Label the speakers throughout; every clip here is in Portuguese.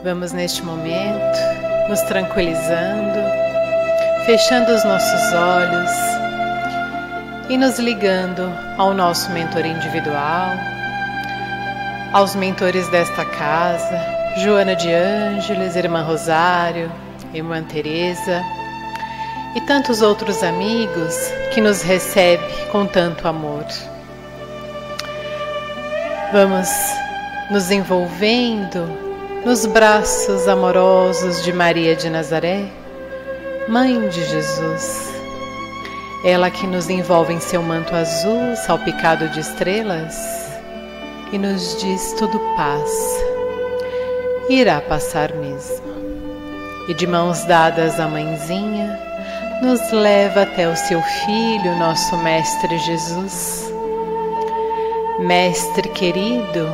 Speaker 1: Vamos neste momento nos tranquilizando, fechando os nossos olhos e nos ligando ao nosso mentor individual, aos mentores desta casa, Joana de Ângeles, Irmã Rosário, Irmã Teresa e tantos outros amigos que nos recebem com tanto amor. Vamos nos envolvendo nos braços amorosos de Maria de Nazaré, Mãe de Jesus. Ela que nos envolve em seu manto azul, salpicado de estrelas, e nos diz: tudo passa, irá passar mesmo. E de mãos dadas à Mãezinha, nos leva até o seu Filho, nosso Mestre Jesus. Mestre querido,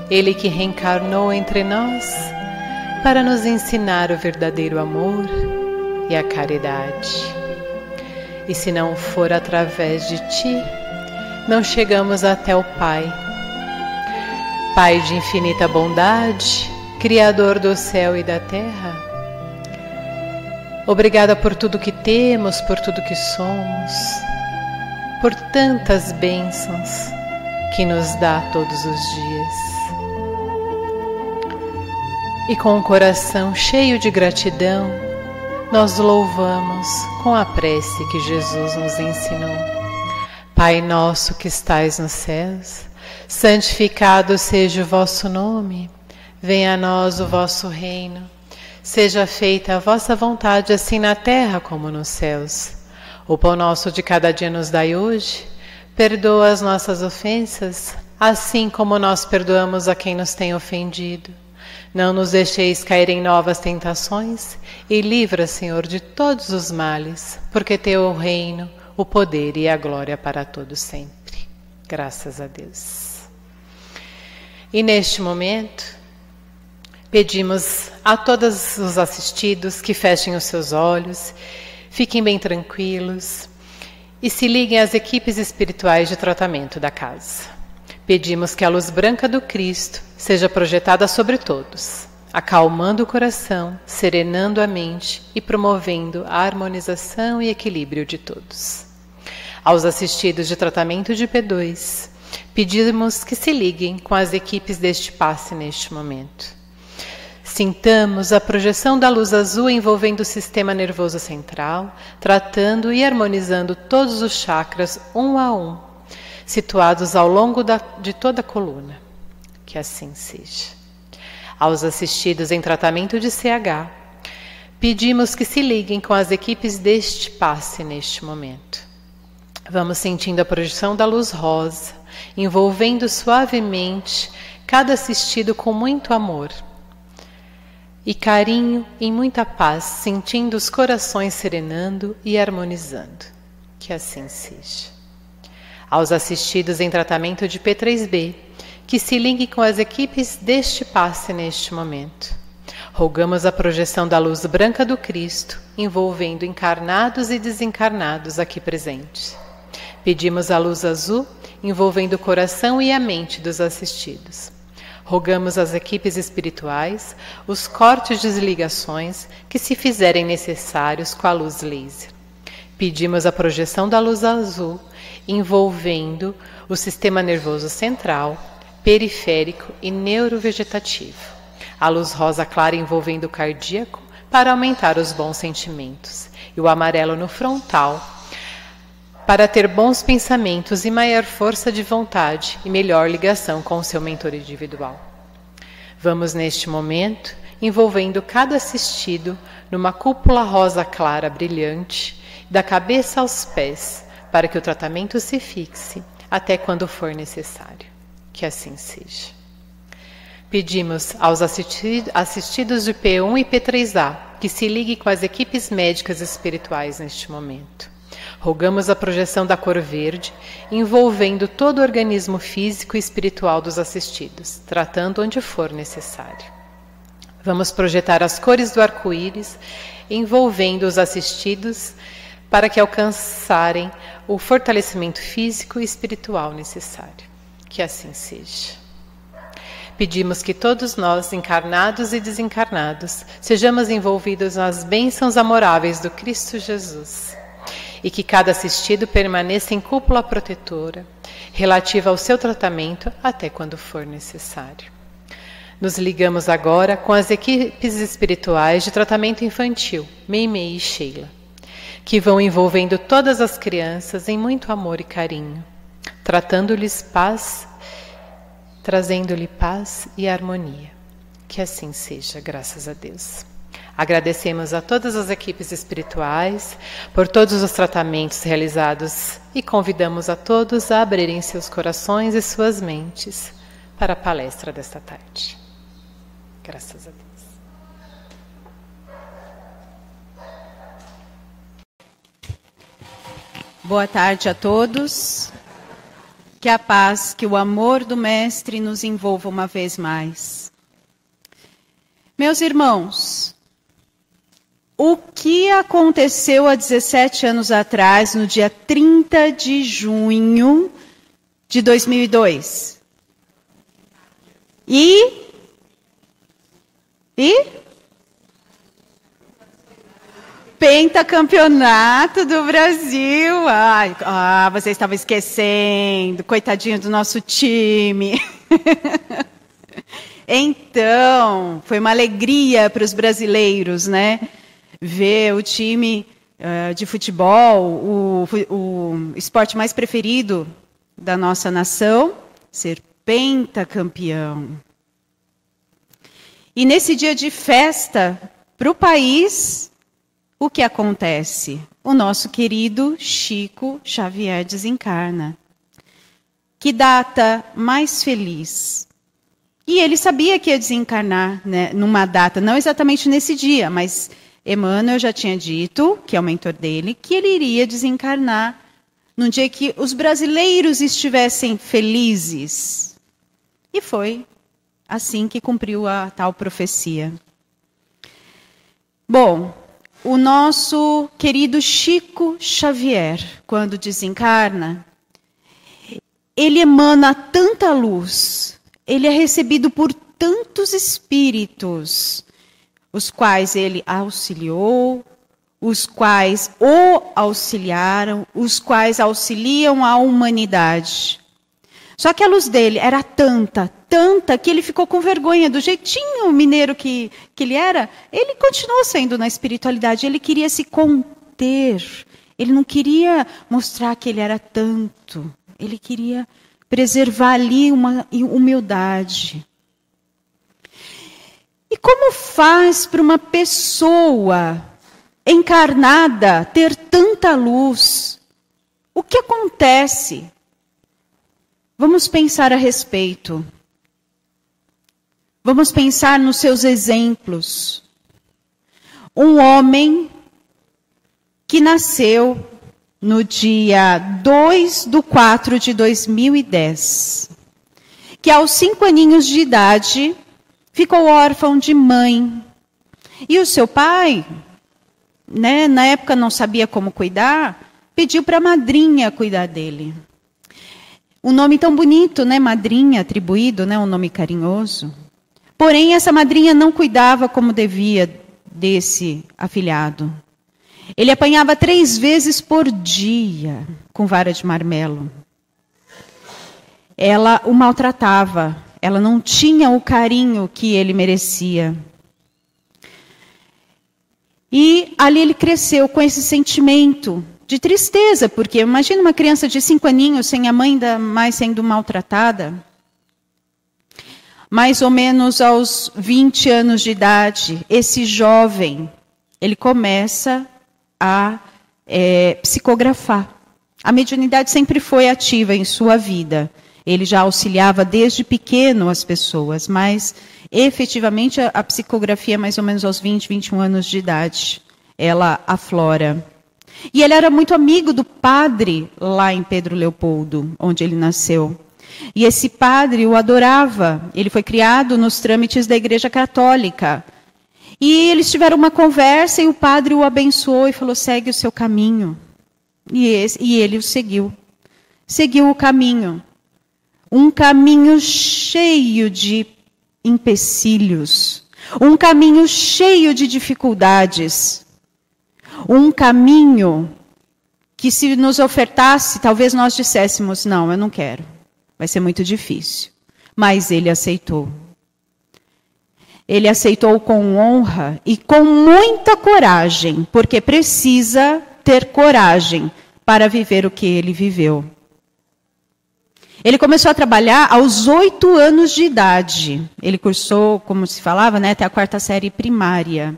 Speaker 1: Ele que reencarnou entre nós para nos ensinar o verdadeiro amor e a caridade. E se não for através de Ti, não chegamos até o Pai. Pai de infinita bondade, Criador do céu e da terra, obrigada por tudo que temos, por tudo que somos, por tantas bênçãos que nos dá todos os dias. E com o coração cheio de gratidão, nós louvamos com a prece que Jesus nos ensinou. Pai nosso que estais nos céus, santificado seja o vosso nome. Venha a nós o vosso reino. Seja feita a vossa vontade, assim na terra como nos céus. O pão nosso de cada dia nos dai hoje. Perdoa as nossas ofensas, assim como nós perdoamos a quem nos tem ofendido. Não nos deixeis cair em novas tentações e livra, Senhor, de todos os males, porque Teu é o reino, o poder e a glória para todos sempre. Graças a Deus. E neste momento, pedimos a todos os assistidos que fechem os seus olhos, fiquem bem tranquilos e se liguem às equipes espirituais de tratamento da casa. Pedimos que a luz branca do Cristo seja projetada sobre todos, acalmando o coração, serenando a mente e promovendo a harmonização e equilíbrio de todos. Aos assistidos de tratamento de P2, pedimos que se liguem com as equipes deste passe neste momento. Sintamos a projeção da luz azul envolvendo o sistema nervoso central, tratando e harmonizando todos os chakras um a um, situados ao longo de toda a coluna. Que assim seja. Aos assistidos em tratamento de CH, pedimos que se liguem com as equipes deste passe neste momento. Vamos sentindo a projeção da luz rosa, envolvendo suavemente cada assistido com muito amor e carinho e muita paz, sentindo os corações serenando e harmonizando. Que assim seja. Aos assistidos em tratamento de P3B, que se liguem com as equipes deste passe neste momento. Rogamos a projeção da luz branca do Cristo, envolvendo encarnados e desencarnados aqui presentes. Pedimos a luz azul, envolvendo o coração e a mente dos assistidos. Rogamos às equipes espirituais os cortes de desligações que se fizerem necessários com a luz laser. Pedimos a projeção da luz azul, envolvendo o sistema nervoso central, periférico e neurovegetativo. A luz rosa clara envolvendo o cardíaco para aumentar os bons sentimentos. E o amarelo no frontal para ter bons pensamentos e maior força de vontade e melhor ligação com o seu mentor individual. Vamos neste momento envolvendo cada assistido numa cúpula rosa clara brilhante, da cabeça aos pés, para que o tratamento se fixe até quando for necessário. Que assim seja. Pedimos aos assistidos de P1 e P3A que se liguem com as equipes médicas espirituais neste momento. Rogamos a projeção da cor verde, envolvendo todo o organismo físico e espiritual dos assistidos, tratando onde for necessário. Vamos projetar as cores do arco-íris, envolvendo os assistidos para que alcançarem o fortalecimento físico e espiritual necessário. Que assim seja. Pedimos que todos nós, encarnados e desencarnados, sejamos envolvidos nas bênçãos amoráveis do Cristo Jesus e que cada assistido permaneça em cúpula protetora, relativa ao seu tratamento até quando for necessário. Nos ligamos agora com as equipes espirituais de tratamento infantil, Meimei e Sheila, que vão envolvendo todas as crianças em muito amor e carinho, tratando-lhes paz, trazendo-lhe paz e harmonia. Que assim seja, graças a Deus. Agradecemos a todas as equipes espirituais por todos os tratamentos realizados e convidamos a todos a abrirem seus corações e suas mentes para a palestra desta tarde. Graças a Deus.
Speaker 2: Boa tarde a todos. Que a paz, que o amor do Mestre nos envolva uma vez mais. Meus irmãos, o que aconteceu há 17 anos atrás, no dia 30 de junho de 2002? E? Pentacampeonato do Brasil. Você estava esquecendo. Coitadinho do nosso time. Então, foi uma alegria para os brasileiros, né? Ver o time de futebol, o esporte mais preferido da nossa nação, ser pentacampeão. E nesse dia de festa para o país, o que acontece? O nosso querido Chico Xavier desencarna. Que data mais feliz! E ele sabia que ia desencarnar, né, numa data, não exatamente nesse dia, mas Emmanuel já tinha dito, que é o mentor dele, que ele iria desencarnar num dia que os brasileiros estivessem felizes. E foi assim que cumpriu a tal profecia. Bom, o nosso querido Chico Xavier, quando desencarna, ele emana tanta luz, ele é recebido por tantos espíritos, os quais ele auxiliou, os quais o auxiliaram, os quais auxiliam a humanidade. Só que a luz dele era tanta, que ele ficou com vergonha, do jeitinho mineiro que ele era, ele continuou sendo na espiritualidade, ele queria se conter, ele não queria mostrar que ele era tanto, ele queria preservar ali uma humildade. E como faz para uma pessoa encarnada ter tanta luz? O que acontece? Vamos pensar a respeito. Vamos pensar nos seus exemplos. Um homem que nasceu no dia 2/4/2010, que aos 5 aninhos de idade ficou órfão de mãe. E o seu pai, né, na época não sabia como cuidar, pediu para a madrinha cuidar dele. Um nome tão bonito, né, madrinha, atribuído, né, um nome carinhoso. Porém, essa madrinha não cuidava como devia desse afilhado. Ele apanhava 3 vezes por dia com vara de marmelo. Ela o maltratava, ela não tinha o carinho que ele merecia. E ali ele cresceu com esse sentimento de tristeza, porque imagina uma criança de 5 aninhos, sem a mãe ainda mais sendo maltratada. Mais ou menos aos 20 anos de idade, esse jovem, ele começa a psicografar. A mediunidade sempre foi ativa em sua vida. Ele já auxiliava desde pequeno as pessoas, mas efetivamente a psicografia, mais ou menos aos 20, 21 anos de idade, ela aflora. E ele era muito amigo do padre lá em Pedro Leopoldo, onde ele nasceu. E esse padre o adorava. Ele foi criado nos trâmites da Igreja Católica. E eles tiveram uma conversa e o padre o abençoou e falou: segue o seu caminho. E ele o seguiu. Seguiu o caminho. Um caminho cheio de empecilhos, um caminho cheio de dificuldades, um caminho que, se nos ofertasse, talvez nós disséssemos: não, eu não quero, vai ser muito difícil. Mas ele aceitou. Ele aceitou com honra e com muita coragem, porque precisa ter coragem para viver o que ele viveu. Ele começou a trabalhar aos 8 anos de idade. Ele cursou, como se falava, até a 4ª série primária.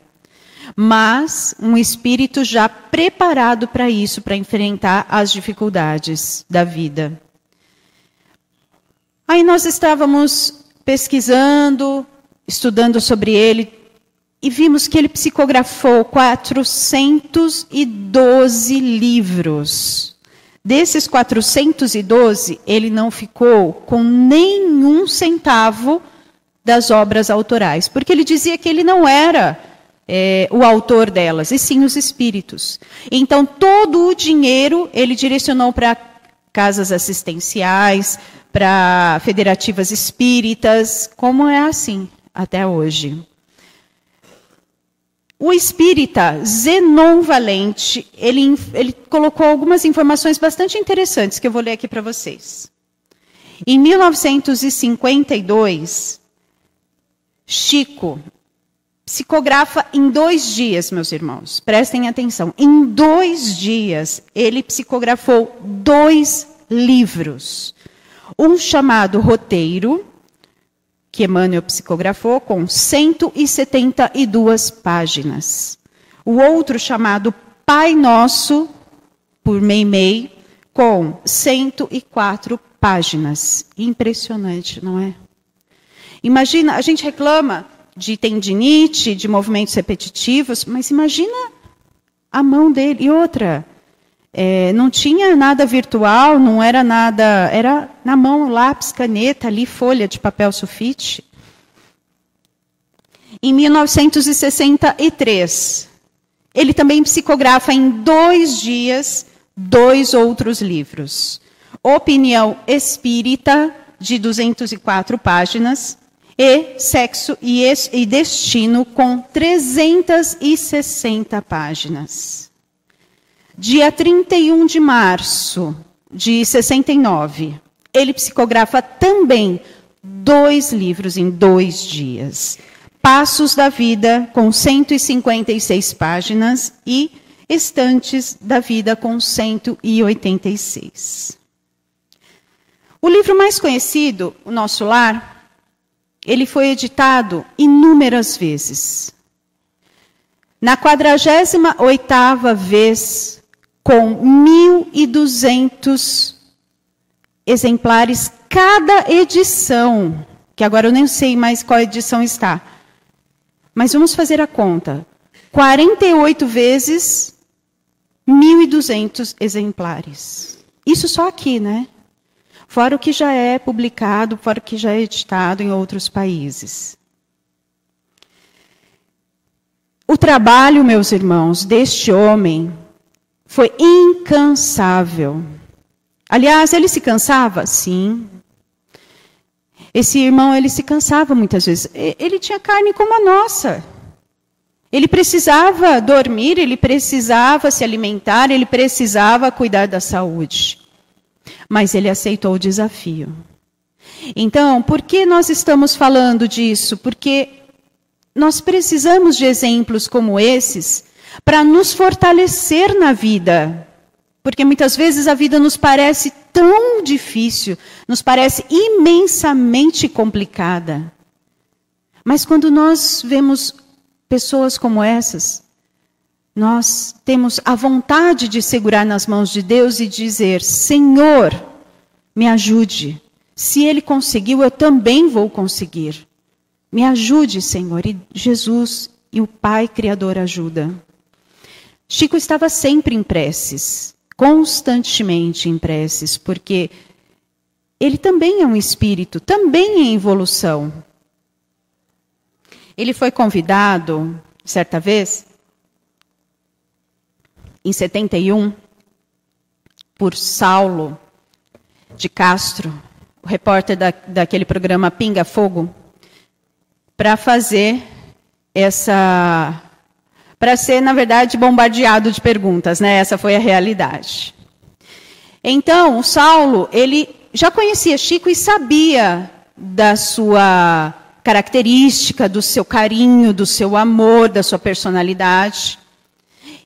Speaker 2: Mas um espírito já preparado para isso, para enfrentar as dificuldades da vida. Aí nós estávamos pesquisando, estudando sobre ele, e vimos que ele psicografou 412 livros. Desses 412, ele não ficou com nenhum centavo das obras autorais, porque ele dizia que ele não era o autor delas, e sim os espíritos. Então, todo o dinheiro ele direcionou para casas assistenciais, para federativas espíritas, como é assim até hoje. O espírita Zenon Valente, ele colocou algumas informações bastante interessantes, que eu vou ler aqui para vocês. Em 1952, Chico psicografa em 2 dias, meus irmãos. Prestem atenção. Em 2 dias, ele psicografou 2 livros. Um chamado Roteiro, que Emmanuel psicografou, com 172 páginas. O outro chamado Pai Nosso, por Meimei, com 104 páginas. Impressionante, não é? Imagina, a gente reclama de tendinite, de movimentos repetitivos, mas imagina a mão dele. E outra, não tinha nada virtual, não era nada, era na mão, lápis, caneta, ali, folha de papel sulfite. Em 1963, ele também psicografa em 2 dias 2 outros livros. Opinião Espírita, de 204 páginas, e Sexo e Destino, com 360 páginas. Dia 31 de março de 69, ele psicografa também 2 livros em 2 dias. Passos da Vida, com 156 páginas, e Estantes da Vida, com 186. O livro mais conhecido, O Nosso Lar, ele foi editado inúmeras vezes. Na 48ª vez, com 1.200 exemplares cada edição, que agora eu nem sei mais qual edição está. Mas vamos fazer a conta. 48 vezes 1.200 exemplares. Isso só aqui, né? Fora o que já é publicado, fora o que já é editado em outros países. O trabalho, meus irmãos, deste homem foi incansável. Aliás, ele se cansava? Sim. Esse irmão, ele se cansava muitas vezes. Ele tinha carne como a nossa. Ele precisava dormir, ele precisava se alimentar, ele precisava cuidar da saúde. Mas ele aceitou o desafio. Então, por que nós estamos falando disso? Porque nós precisamos de exemplos como esses para nos fortalecer na vida. Porque muitas vezes a vida nos parece tão difícil, nos parece imensamente complicada. Mas quando nós vemos pessoas como essas, nós temos a vontade de segurar nas mãos de Deus e dizer: Senhor, me ajude. Se Ele conseguiu, eu também vou conseguir. Me ajude, Senhor. E Jesus e o Pai Criador ajuda. Chico estava sempre em preces, constantemente em preces, porque ele também é um espírito, também em evolução. Ele foi convidado, certa vez, em 71, por Saulo de Castro, o repórter daquele programa Pinga Fogo. para fazer para ser, na verdade, bombardeado de perguntas, né? Essa foi a realidade. Então, o Saulo, ele já conhecia Chico e sabia da sua característica, do seu carinho, do seu amor, da sua personalidade.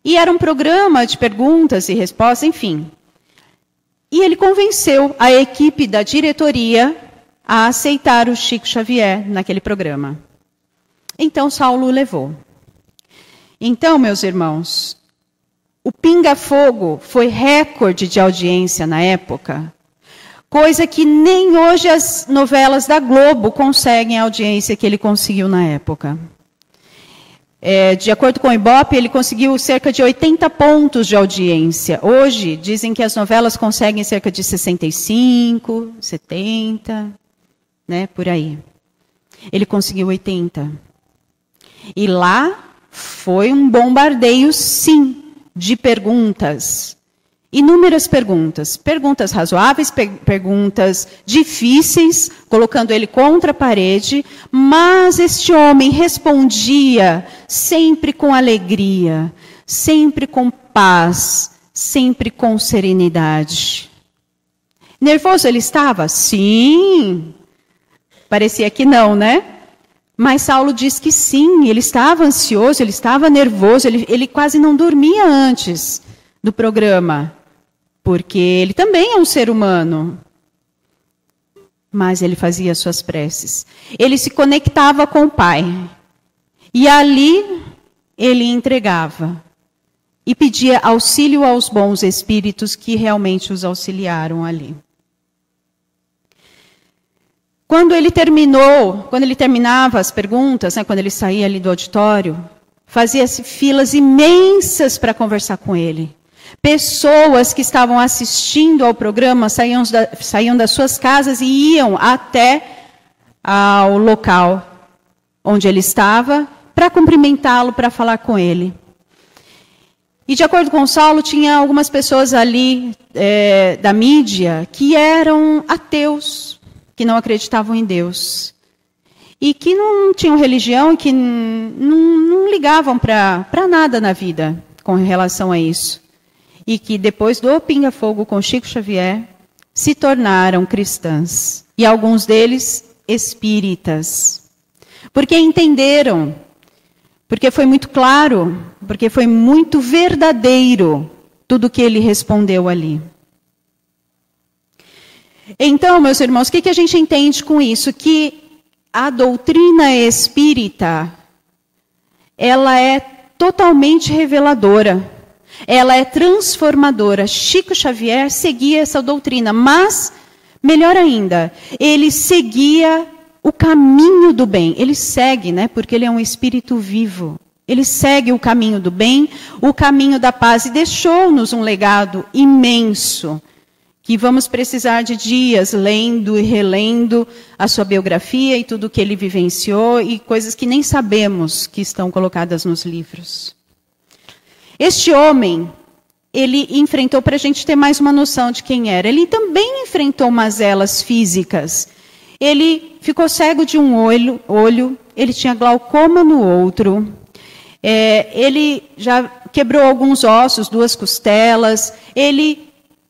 Speaker 2: E era um programa de perguntas e respostas, enfim. E ele convenceu a equipe da diretoria a aceitar o Chico Xavier naquele programa. Então, Saulo o levou. Então, meus irmãos, o Pinga Fogo foi recorde de audiência na época, coisa que nem hoje as novelas da Globo conseguem a audiência que ele conseguiu na época. De acordo com o Ibope, ele conseguiu cerca de 80 pontos de audiência. Hoje, dizem que as novelas conseguem cerca de 65, 70, né, por aí. Ele conseguiu 80. E lá foi um bombardeio, sim, de perguntas. Inúmeras perguntas. Perguntas razoáveis, perguntas difíceis, colocando ele contra a parede. Mas este homem respondia sempre com alegria, sempre com paz, sempre com serenidade. Nervoso ele estava? Sim. Parecia que não, né? Mas Saulo diz que sim, ele estava ansioso, ele estava nervoso, ele quase não dormia antes do programa, porque ele também é um ser humano. Mas ele fazia suas preces. Ele se conectava com o Pai. E ali ele entregava. E pedia auxílio aos bons espíritos que realmente os auxiliaram ali. Quando ele terminava as perguntas, né, quando ele saía ali do auditório, fazia-se filas imensas para conversar com ele. Pessoas que estavam assistindo ao programa saíam das suas casas e iam até ao local onde ele estava para cumprimentá-lo, para falar com ele. E de acordo com Saulo, tinha algumas pessoas ali da mídia que eram ateus, que não acreditavam em Deus. E que não tinham religião e que não ligavam para nada na vida com relação a isso. E que depois do Pinga Fogo com Chico Xavier, se tornaram cristãs. E alguns deles espíritas. Porque entenderam, porque foi muito claro, porque foi muito verdadeiro tudo que ele respondeu ali. Então, meus irmãos, o que a gente entende com isso? Que a doutrina espírita, ela é totalmente reveladora. Ela é transformadora. Chico Xavier seguia essa doutrina, mas, melhor ainda, ele seguia o caminho do bem. Ele segue, né? Porque ele é um espírito vivo. Ele segue o caminho do bem, o caminho da paz, e deixou-nos um legado imenso, que vamos precisar de dias lendo e relendo a sua biografia e tudo que ele vivenciou, e coisas que nem sabemos que estão colocadas nos livros. Este homem, ele enfrentou, para a gente ter mais uma noção de quem era, ele também enfrentou mazelas físicas. Ele ficou cego de um olho, ele tinha glaucoma no outro, ele já quebrou alguns ossos, 2 costelas, ele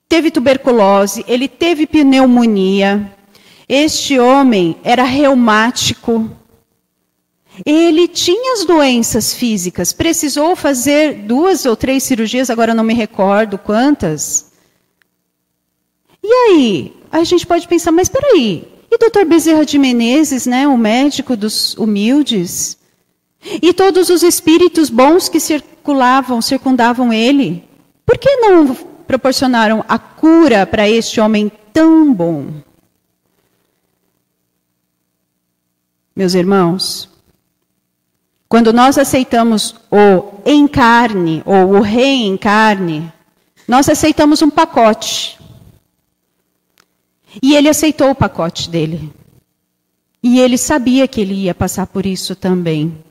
Speaker 2: teve tuberculose, ele teve pneumonia. Este homem era reumático. Ele tinha as doenças físicas, precisou fazer 2 ou 3 cirurgias, agora não me recordo quantas. E aí, a gente pode pensar, mas espera aí, e Dr. Bezerra de Menezes, né, o médico dos humildes? E todos os espíritos bons que circundavam ele? Por que não proporcionaram a cura para este homem tão bom? Meus irmãos, quando nós aceitamos o encarne ou o reencarne, nós aceitamos um pacote. E ele aceitou o pacote dele. E ele sabia que ele ia passar por isso também.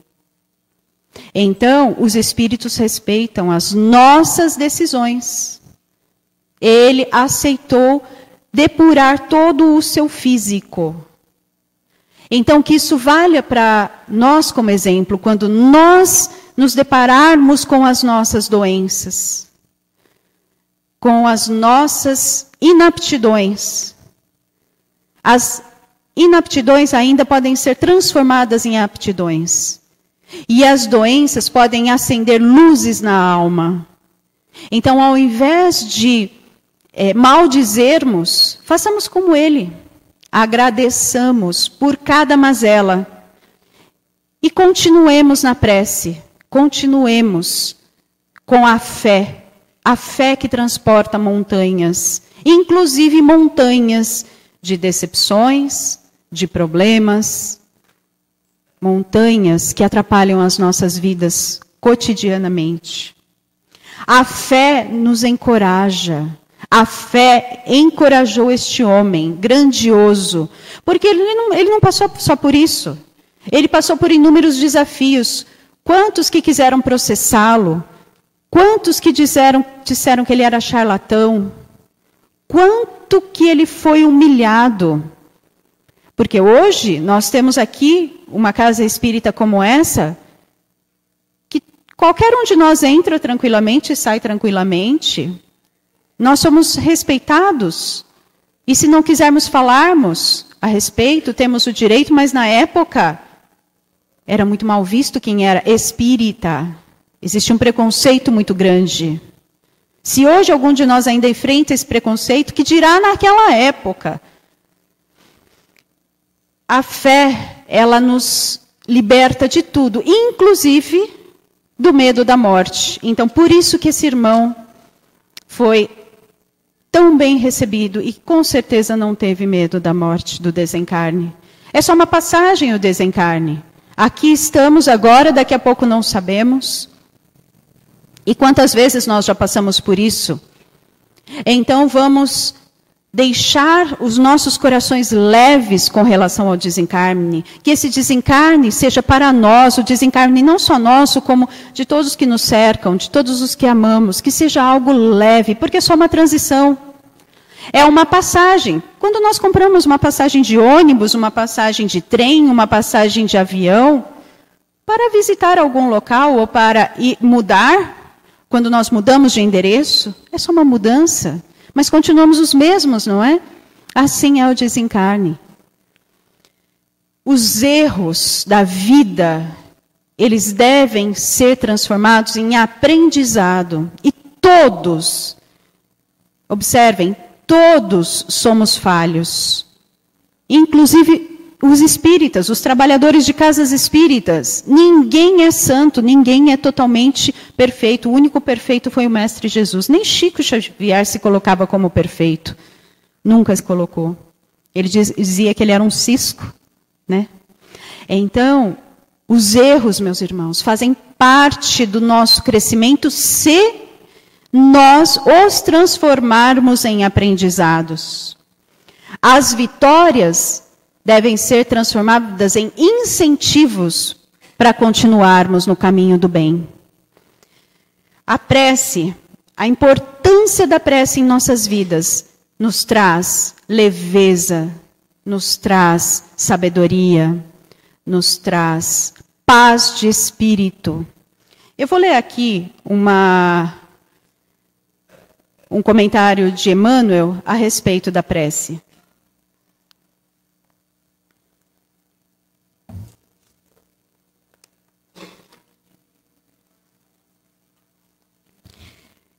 Speaker 2: Então, os espíritos respeitam as nossas decisões. Ele aceitou depurar todo o seu físico. Então, que isso valha para nós como exemplo, quando nós nos depararmos com as nossas doenças, com as nossas inaptidões. As inaptidões ainda podem ser transformadas em aptidões. E as doenças podem acender luzes na alma. Então, ao invés de maldizermos, façamos como ele. Agradeçamos por cada mazela. E continuemos na prece. Continuemos com a fé que transporta montanhas, inclusive montanhas de decepções, de problemas, montanhas que atrapalham as nossas vidas cotidianamente. A fé nos encoraja. A fé encorajou este homem grandioso, porque ele não passou só por isso. Ele passou por inúmeros desafios. Quantos que quiseram processá-lo? Quantos que disseram que ele era charlatão? Quanto que ele foi humilhado? Porque hoje nós temos aqui uma casa espírita como essa, que qualquer um de nós entra tranquilamente e sai tranquilamente. Nós somos respeitados. E se não quisermos falarmos a respeito, temos o direito, mas na época era muito mal visto quem era espírita. Existe um preconceito muito grande. Se hoje algum de nós ainda enfrenta esse preconceito, que dirá naquela época? A fé, ela nos liberta de tudo, inclusive do medo da morte. Então, por isso que esse irmão foi tão bem recebido e com certeza não teve medo da morte, do desencarne. É só uma passagem o desencarne. Aqui estamos agora, daqui a pouco não sabemos. E quantas vezes nós já passamos por isso? Então vamos deixar os nossos corações leves com relação ao desencarne. Que esse desencarne seja para nós, o desencarne não só nosso, como de todos os que nos cercam, de todos os que amamos. Que seja algo leve, porque é só uma transição. É uma passagem. Quando nós compramos uma passagem de ônibus, uma passagem de trem, uma passagem de avião, para visitar algum local ou para ir mudar, quando nós mudamos de endereço, é só uma mudança. Mas continuamos os mesmos, não é? Assim é o desencarne. Os erros da vida, eles devem ser transformados em aprendizado. E todos, observem, todos somos falhos. Inclusive os espíritas, os trabalhadores de casas espíritas. Ninguém é santo, ninguém é totalmente perfeito. O único perfeito foi o Mestre Jesus. Nem Chico Xavier se colocava como perfeito. Nunca se colocou. Ele dizia que ele era um cisco, né? Então, os erros, meus irmãos, fazem parte do nosso crescimento se nós os transformarmos em aprendizados. As vitórias devem ser transformadas em incentivos para continuarmos no caminho do bem. A prece, a importância da prece em nossas vidas, nos traz leveza, nos traz sabedoria, nos traz paz de espírito. Eu vou ler aqui um comentário de Emmanuel a respeito da prece.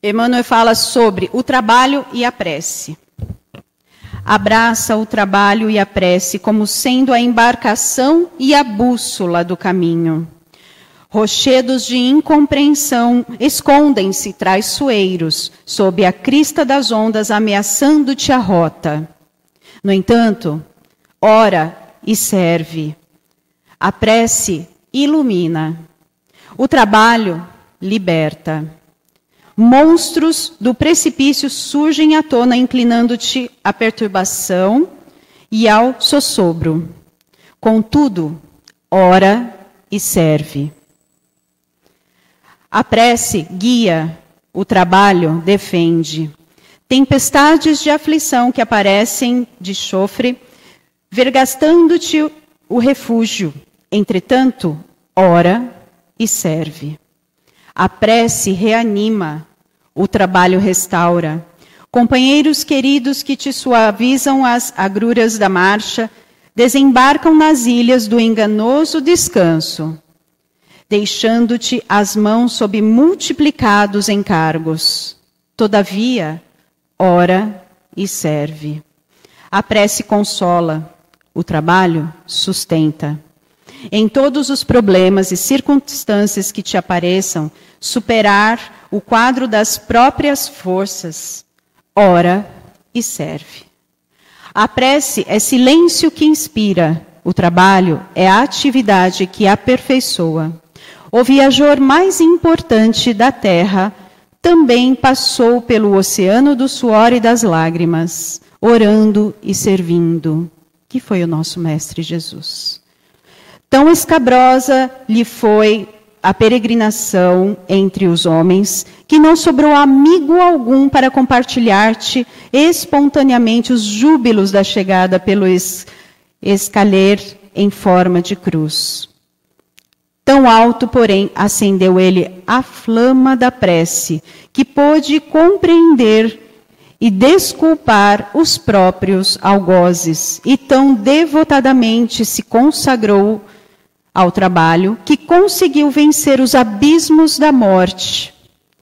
Speaker 2: Emmanuel fala sobre o trabalho e a prece. Abraça o trabalho e a prece como sendo a embarcação e a bússola do caminho. Rochedos de incompreensão escondem-se traiçoeiros sob a crista das ondas ameaçando-te a rota. No entanto, ora e serve. A prece ilumina. O trabalho liberta. Monstros do precipício surgem à tona, inclinando-te à perturbação e ao sossobro. Contudo, ora e serve. A prece guia, o trabalho defende. Tempestades de aflição que aparecem de chofre, vergastando-te o refúgio. Entretanto, ora e serve. A prece reanima, o trabalho restaura. Companheiros queridos que te suavizam as agruras da marcha, desembarcam nas ilhas do enganoso descanso, deixando-te as mãos sob multiplicados encargos. Todavia, ora e serve. A prece consola, o trabalho sustenta. Em todos os problemas e circunstâncias que te apareçam, superar o quadro das próprias forças, ora e serve. A prece é silêncio que inspira, o trabalho é a atividade que aperfeiçoa. O viajor mais importante da terra também passou pelo oceano do suor e das lágrimas, orando e servindo, que foi o nosso Mestre Jesus. Tão escabrosa lhe foi a peregrinação entre os homens, que não sobrou amigo algum para compartilhar-te espontaneamente os júbilos da chegada pelo escaler em forma de cruz. Tão alto, porém, acendeu ele a flama da prece, que pôde compreender e desculpar os próprios algozes, e tão devotadamente se consagrou ao trabalho, que conseguiu vencer os abismos da morte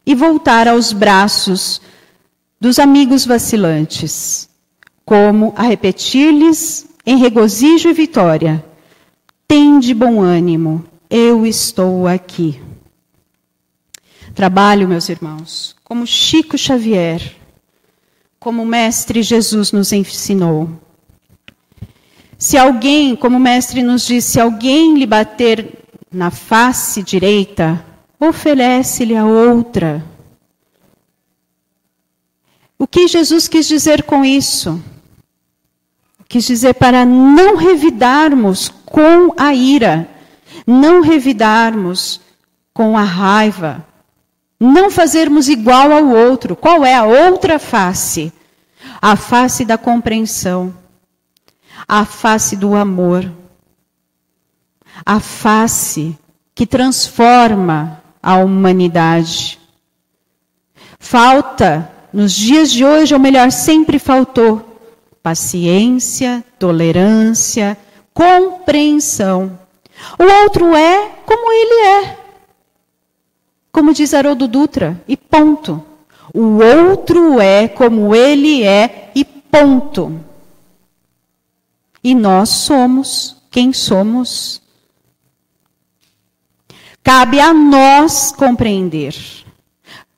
Speaker 2: e voltar aos braços dos amigos vacilantes, como a repetir-lhes em regozijo e vitória: tende bom ânimo, eu estou aqui. Trabalho, meus irmãos, como Chico Xavier, como o Mestre Jesus nos ensinou. Se alguém, como o Mestre nos disse, se alguém lhe bater na face direita, oferece-lhe a outra. O que Jesus quis dizer com isso? Quis dizer para não revidarmos com a ira, não revidarmos com a raiva, não fazermos igual ao outro. Qual é a outra face? A face da compreensão, a face do amor, a face que transforma a humanidade. Falta, nos dias de hoje, ou melhor, sempre faltou, paciência, tolerância, compreensão. O outro é como ele é. Como diz Haroldo Dutra, e ponto. O outro é como ele é, e ponto. E nós somos quem somos. Cabe a nós compreender.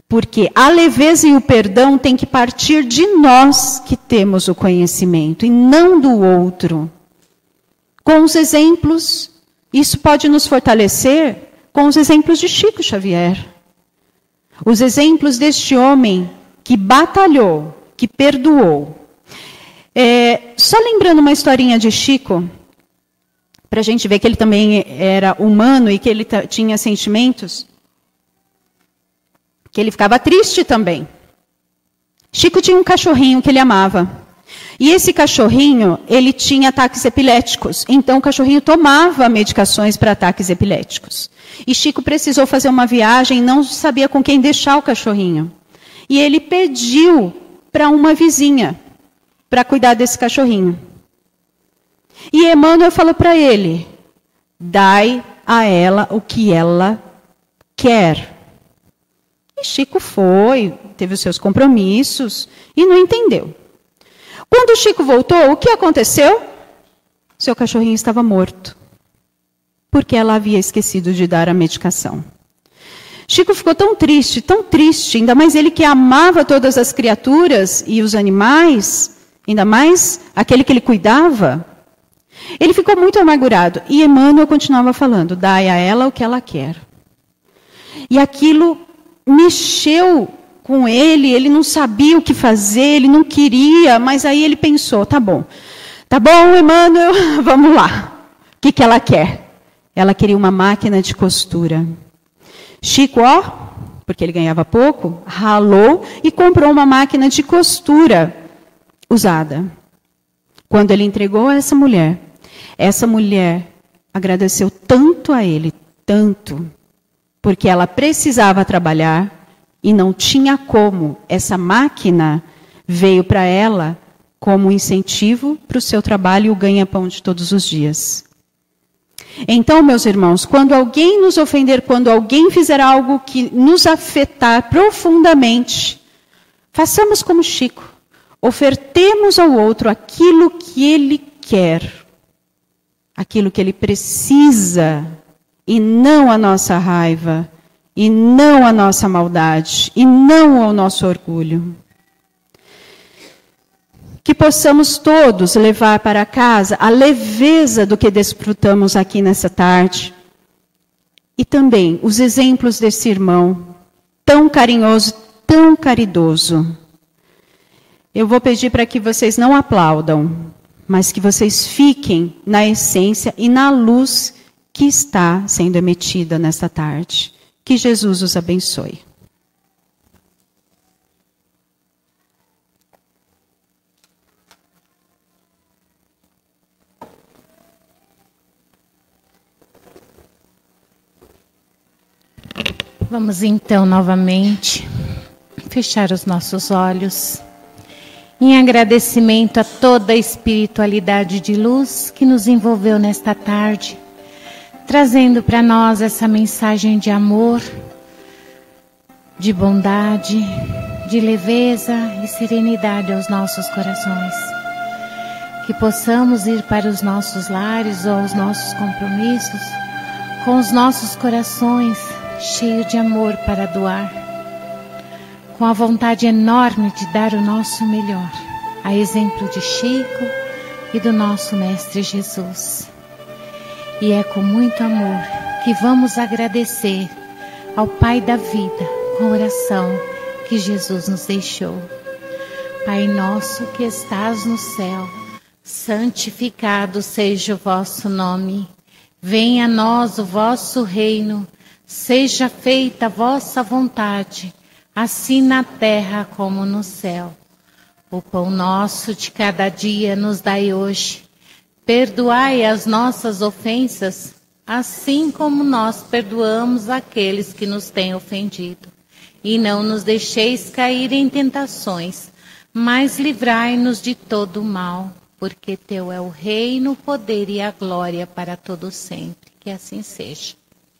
Speaker 2: Porque a leveza e o perdão têm que partir de nós que temos o conhecimento, e não do outro. Com os exemplos, isso pode nos fortalecer com os exemplos de Chico Xavier. Os exemplos deste homem que batalhou, que perdoou. Só lembrando uma historinha de Chico, para a gente ver que ele também era humano e que ele tinha sentimentos, que ele ficava triste também. Chico tinha um cachorrinho que ele amava. E esse cachorrinho, ele tinha ataques epiléticos. Então o cachorrinho tomava medicações para ataques epiléticos. E Chico precisou fazer uma viagem e não sabia com quem deixar o cachorrinho. E ele pediu para uma vizinha para cuidar desse cachorrinho. E Emmanuel falou para ele: dai a ela o que ela quer. E Chico foi, teve os seus compromissos e não entendeu. Quando Chico voltou, o que aconteceu? Seu cachorrinho estava morto, porque ela havia esquecido de dar a medicação. Chico ficou tão triste, ainda mais ele que amava todas as criaturas e os animais, ainda mais aquele que ele cuidava. Ele ficou muito amargurado. E Emmanuel continuava falando: dai a ela o que ela quer. E aquilo mexeu com ele, ele não sabia o que fazer, ele não queria, mas aí ele pensou: tá bom, Emmanuel, vamos lá. O que ela quer? Ela queria uma máquina de costura. Chico, porque ele ganhava pouco, ralou e comprou uma máquina de costura usada. Quando ele entregou a essa mulher, Essa mulher agradeceu tanto a ele, tanto, porque ela precisava trabalhar e não tinha como. Essa máquina veio para ela como incentivo para o seu trabalho e o ganha-pão de todos os dias. Então, meus irmãos, quando alguém nos ofender, quando alguém fizer algo que nos afetar profundamente, façamos como Chico. Ofertemos ao outro aquilo que ele quer, aquilo que ele precisa, e não a nossa raiva, e não a nossa maldade, e não o nosso orgulho. Que possamos todos levar para casa a leveza do que desfrutamos aqui nessa tarde. E também os exemplos desse irmão, tão carinhoso, tão caridoso. Eu vou pedir para que vocês não aplaudam, mas que vocês fiquem na essência e na luz que está sendo emitida nesta tarde. Que Jesus os abençoe.
Speaker 3: Vamos então novamente fechar os nossos olhos em agradecimento a toda a espiritualidade de luz que nos envolveu nesta tarde, trazendo para nós essa mensagem de amor, de bondade, de leveza e serenidade aos nossos corações. Que possamos ir para os nossos lares ou aos nossos compromissos com os nossos corações cheio de amor para doar, com a vontade enorme de dar o nosso melhor, a exemplo de Chico e do nosso Mestre Jesus. E é com muito amor que vamos agradecer ao Pai da vida com a oração que Jesus nos deixou. Pai nosso que estás no céu, santificado seja o vosso nome. Venha a nós o vosso reino. Seja feita a vossa vontade, assim na terra como no céu. O pão nosso de cada dia nos dai hoje. Perdoai as nossas ofensas, assim como nós perdoamos aqueles que nos têm ofendido. E não nos deixeis cair em tentações, mas livrai-nos de todo o mal, porque teu é o reino, o poder e a glória para todo sempre. Que assim seja.